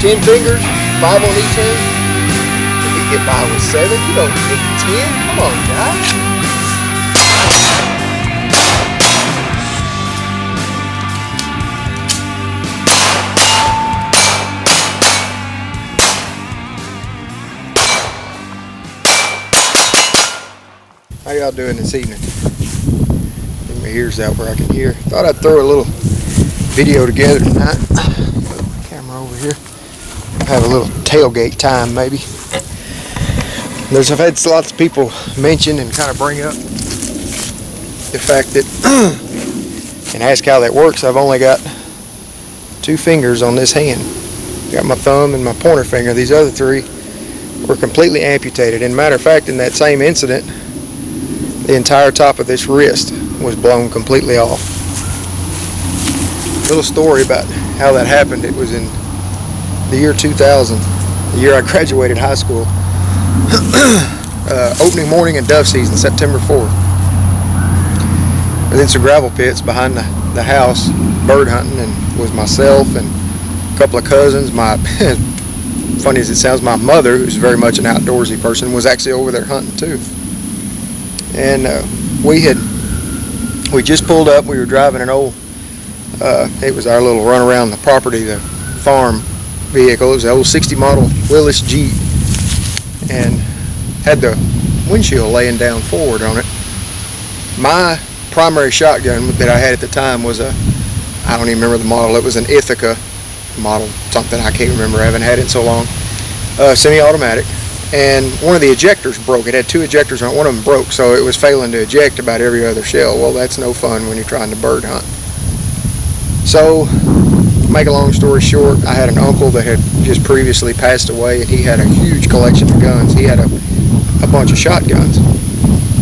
10 fingers, 5 on each hand. If you get by with 7, you don't need 10. Come on, guys. How y'all doing this evening? Get my ears out where I can hear. Thought I'd throw a little video together tonight. Camera over here. Have a little tailgate time maybe. I've had lots of people mention and kind of bring up the fact that and ask how that works. I've only got 2 fingers on this hand. Got my thumb and my pointer finger. These other 3 were completely amputated. And matter of fact, in that same incident, the entire top of this wrist was blown completely off. Little story about how that happened. It was in the year 2000, the year I graduated high school. Opening morning and dove season, September 4th. Within some gravel pits behind the house, bird hunting, and was myself and a couple of cousins. My funny as it sounds, my mother, who's very much an outdoorsy person, was actually over there hunting too. And we just pulled up. We were driving an old, it was our little run around the property, the farm vehicle. It was an old 60 model Willis Jeep, and had the windshield laying down forward on it. My primary shotgun that I had at the time was I don't even remember the model. It was an Ithaca model, something I can't remember. I haven't had it in so long. Semi-automatic. And one of the ejectors broke. It had 2 ejectors on it. One of them broke, so it was failing to eject about every other shell. Well, that's no fun when you're trying to bird hunt. So, make a long story short, I had an uncle that had just previously passed away, and he had a huge collection of guns. He had a bunch of shotguns.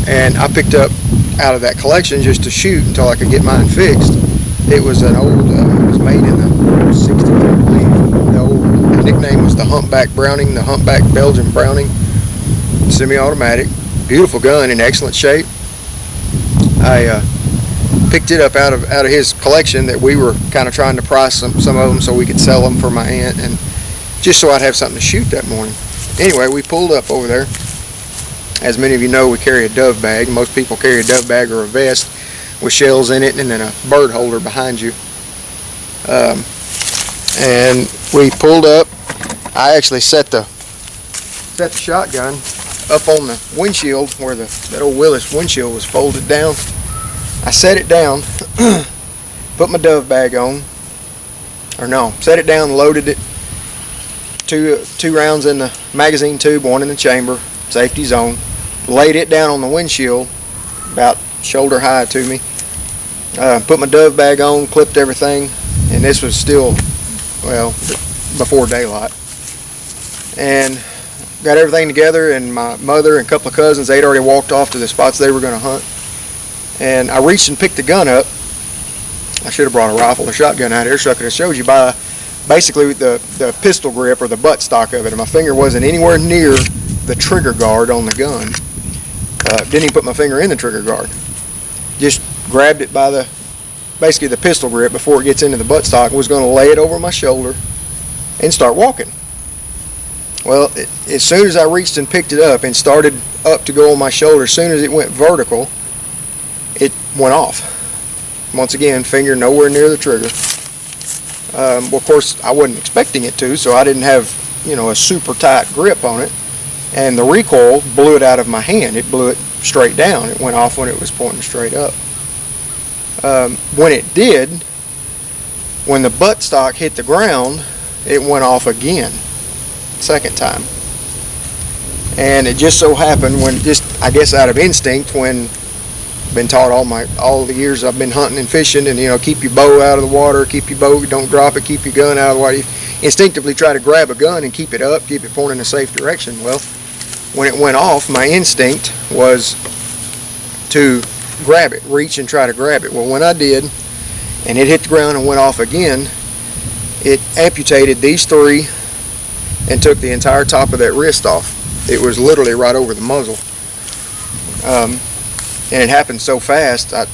And I picked up out of that collection just to shoot until I could get mine fixed. It was an old, it was made in the 60s, I believe. The nickname was the Humpback Browning, the Humpback Belgian Browning, semi-automatic, beautiful gun in excellent shape. I picked it up out of his collection that we were kind of trying to price some of them so we could sell them for my aunt, and just so I'd have something to shoot that morning. Anyway, we pulled up over there. As many of you know, we carry a dove bag. Most people carry a dove bag or a vest with shells in it, and then a bird holder behind you. And we pulled up. I actually set the shotgun up on the windshield where that old Willis windshield was folded down. I set it down, put my dove bag on, set it down, loaded it, two rounds in the magazine tube, 1 in the chamber, safety zone, laid it down on the windshield about shoulder high to me, put my dove bag on, clipped everything, and this was still, well, before daylight, and got everything together. And my mother and a couple of cousins, they'd already walked off to the spots they were going to hunt, and I reached and picked the gun up. I should have brought a rifle or shotgun out here so I could have showed you by basically the pistol grip or the butt stock of it, and my finger wasn't anywhere near the trigger guard on the gun. Didn't even put my finger in the trigger guard. Just grabbed it by basically the pistol grip before it gets into the butt stock, and was going to lay it over my shoulder and start walking. Well, as soon as I reached and picked it up and started up to go on my shoulder, as soon as it went vertical, it went off. Once again, finger nowhere near the trigger. Well, of course, I wasn't expecting it to, so I didn't have, a super tight grip on it. And the recoil blew it out of my hand. It blew it straight down. It went off when it was pointing straight up. When it did, when the butt stock hit the ground, it went off again, second time. And it just so happened when, I guess out of instinct, when I've been taught all the years I've been hunting and fishing, and keep your bow out of the water, keep your bow, don't drop it, keep your gun out of the water. You instinctively try to grab a gun and keep it up, keep it pointing in a safe direction. Well, when it went off, my instinct was to grab it, reach and try to grab it. Well, when I did, and it hit the ground and went off again, it amputated these 3 and took the entire top of that wrist off. It was literally right over the muzzle. And it happened so fast, I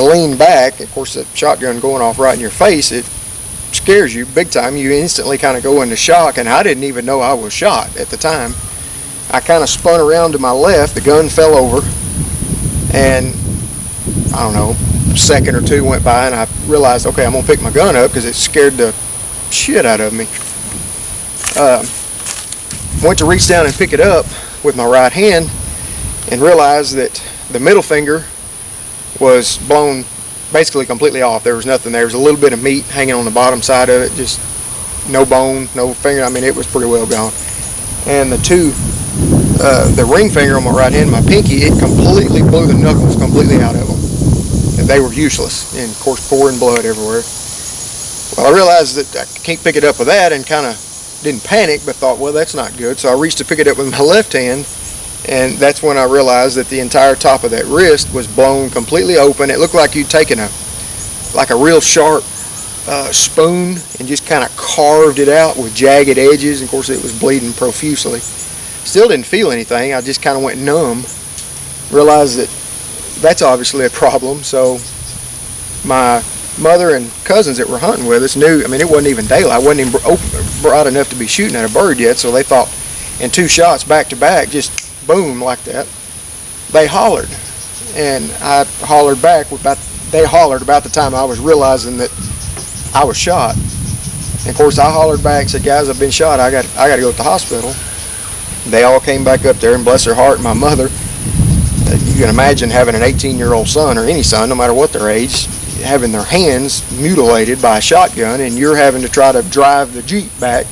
leaned back. Of course, the shotgun going off right in your face, it scares you big time. You instantly kind of go into shock, and I didn't even know I was shot at the time. I kind of spun around to my left, the gun fell over, and I don't know, a second or two went by, and I realized, okay, I'm gonna pick my gun up because it scared the shit out of me. Went to reach down and pick it up with my right hand and realized that the middle finger was blown basically completely off. There was nothing there. There was a little bit of meat hanging on the bottom side of it, just no bone, no finger. I mean, it was pretty well gone. And the ring finger on my right hand, my pinky, it completely blew the knuckles completely out of them. And they were useless, and of course pouring blood everywhere. Well, I realized that I can't pick it up with that, and kind of didn't panic, but thought, well, that's not good. So I reached to pick it up with my left hand, and that's when I realized that the entire top of that wrist was blown completely open. It looked like you'd taken a real sharp spoon and just kind of carved it out with jagged edges. Of course, it was bleeding profusely. Still didn't feel anything. I just kind of went numb. Realized that that's obviously a problem. So my mother and cousins that were hunting with us knew. I mean, it wasn't even daylight. It wasn't even bright enough to be shooting at a bird yet. So they thought, in 2 shots back to back, just boom like that, they hollered, and I hollered back. They hollered about the time I was realizing that I was shot. And of course, I hollered back, said, "Guys, I've been shot. I got to go to the hospital." They all came back up there, and bless their heart, my mother. You can imagine having an 18-year-old son, or any son, no matter what their age, having their hands mutilated by a shotgun, and you're having to try to drive the Jeep back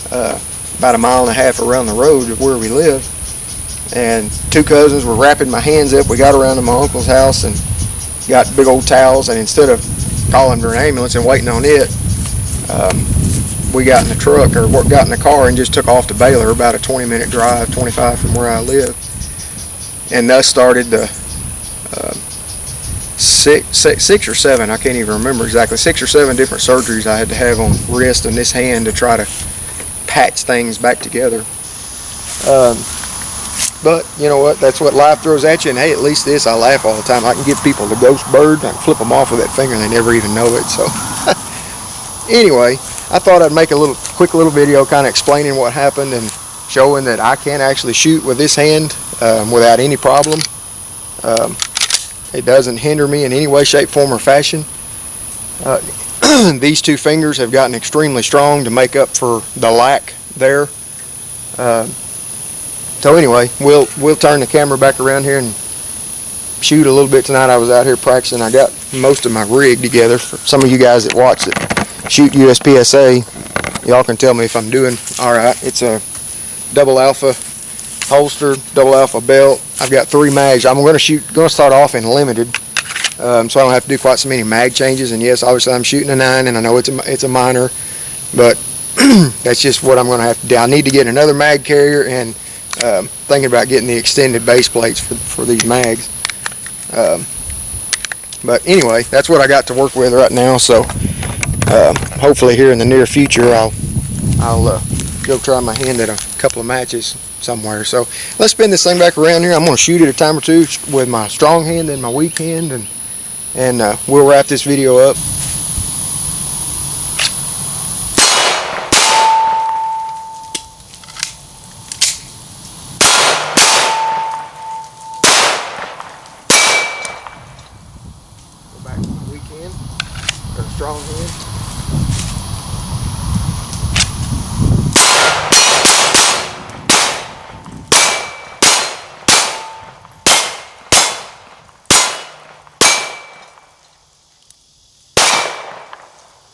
about 1.5 miles around the road of where we live. And 2 cousins were wrapping my hands up. We got around to my uncle's house and got big old towels, and instead of calling for an ambulance and waiting on it, we got in the truck, or got in the car, and just took off to Baylor, about a 20-minute drive, 25 from where I live. And thus started the 6 or 7, I can't even remember exactly, 6 or 7 different surgeries I had to have on wrist and this hand to try to patch things back together. But you know what, that's what life throws at you, and hey, at least this, I laugh all the time. I can give people the ghost bird, I can flip them off with that finger and they never even know it. So anyway, I thought I'd make a quick little video kind of explaining what happened and showing that I can actually shoot with this hand without any problem. It doesn't hinder me in any way, shape, form, or fashion. These 2 fingers have gotten extremely strong to make up for the lack there. So anyway, we'll turn the camera back around here and shoot a little bit tonight. I was out here practicing. I got most of my rig together. For some of you guys that watch that shoot USPSA, y'all can tell me if I'm doing all right. It's a double alpha holster, double alpha belt. I've got 3 mags. I'm going to start off in limited, so I don't have to do quite so many mag changes. And yes, obviously I'm shooting a 9, and I know it's a minor, but that's just what I'm going to have to do. I need to get another mag carrier, and thinking about getting the extended base plates for these mags. But anyway, that's what I got to work with right now. So hopefully here in the near future, I'll go try my hand at a couple of matches somewhere. So let's spin this thing back around here. I'm going to shoot it a time or 2 with my strong hand and my weak hand, and we'll wrap this video up. Strong hand.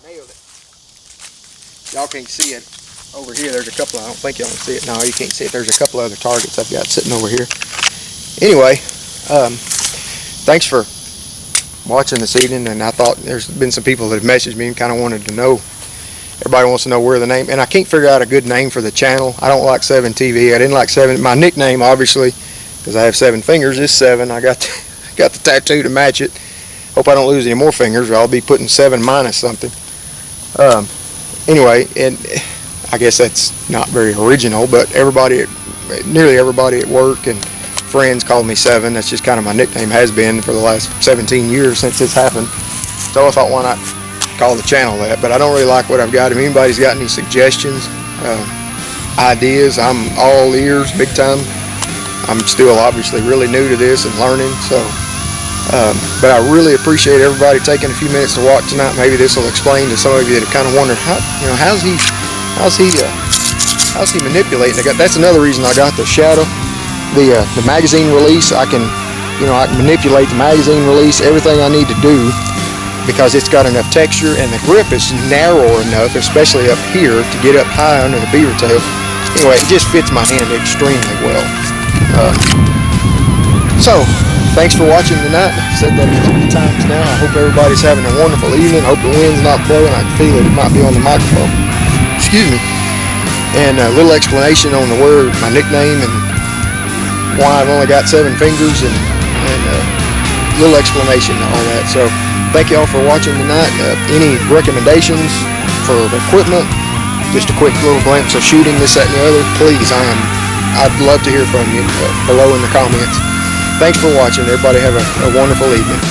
Nailed it. Y'all can't see it over here. There's a couple. I don't think y'all can see it. No, you can't see it. There's a couple other targets I've got sitting over here. Anyway, thanks for watching this evening, and I thought there's been some people that have messaged me and kind of wanted to know. Everybody wants to know where the name, and I can't figure out a good name for the channel. I don't like 7 TV. I didn't like 7. My nickname, obviously, because I have 7 fingers, is 7. I got the tattoo to match it. Hope I don't lose any more fingers, or I'll be putting 7 minus something. Anyway, and I guess that's not very original, but nearly everybody at work and friends call me 7. That's just kind of my nickname, has been for the last 17 years since this happened. So I thought, why not call the channel that, but I don't really like what I've got. If anybody's got any suggestions, ideas, I'm all ears, big time. I'm still obviously really new to this and learning, so but I really appreciate everybody taking a few minutes to watch tonight. Maybe this will explain to some of you that kind of wonder, how's he manipulating? That's another reason I got the Shadow, the magazine release. I can manipulate the magazine release, everything I need to do, because it's got enough texture and the grip is narrow enough, especially up here, to get up high under the beaver tail. Anyway, it just fits my hand extremely well. So, thanks for watching tonight. I've said that a couple of times now. I hope everybody's having a wonderful evening. I hope the wind's not blowing. I can feel it. It might be on the microphone. Excuse me. And a little explanation on the word, my nickname, and why I've only got 7 fingers, and a little explanation and all that. So, thank you all for watching tonight. Any recommendations for equipment, just a quick little glimpse of shooting, this, that, and the other, please, I'd love to hear from you below in the comments. Thanks for watching. Everybody have a wonderful evening.